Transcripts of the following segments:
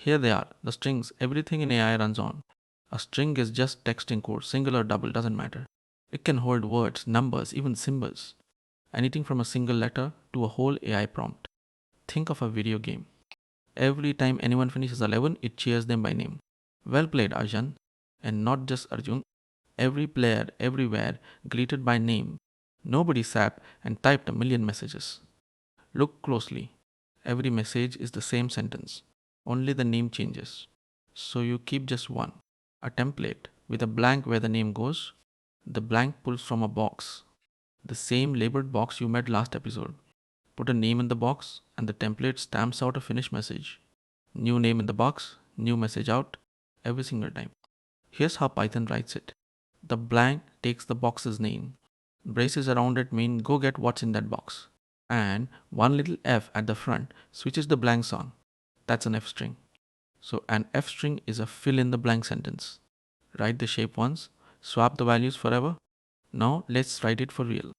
Here they are, the strings everything in AI runs on. A string is just text in code, single or double, doesn't matter. It can hold words, numbers, even symbols. Anything from a single letter to a whole AI prompt. Think of a video game. Every time anyone finishes a level, it cheers them by name. Well played, Arjun. And not just Arjun, every player, everywhere, greeted by name. Nobody sat and typed a million messages. Look closely. Every message is the same sentence. Only the name changes. So you keep just one. A template with a blank where the name goes. The blank pulls from a box. The same labeled box you met last episode. Put a name in the box and the template stamps out a finished message. New name in the box, new message out, every single time. Here's how Python writes it. The blank takes the box's name. Braces around it mean go get what's in that box. And one little F at the front switches the blanks on. That's an F string. So an F string is a fill in the blank sentence. Write the shape once, swap the values forever. Now let's write it for real.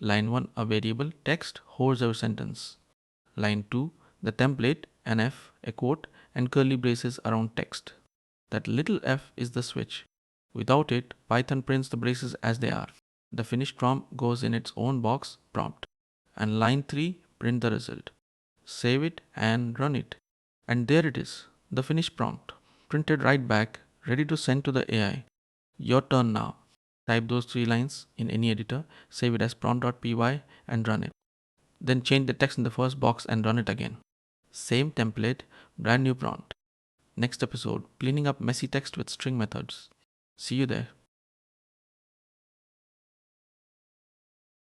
Line 1, a variable text holds our sentence. Line 2, the template, an F, a quote, and curly braces around text. That little F is the switch. Without it, Python prints the braces as they are. The finished prompt goes in its own box, prompt. And line 3, print the result. Save it and run it. And there it is, the finished prompt. Printed right back, ready to send to the AI. Your turn now. Type those 3 lines in any editor, save it as prompt.py and run it. Then change the text in the first box and run it again. Same template, brand new prompt. Next episode, cleaning up messy text with string methods. See you there.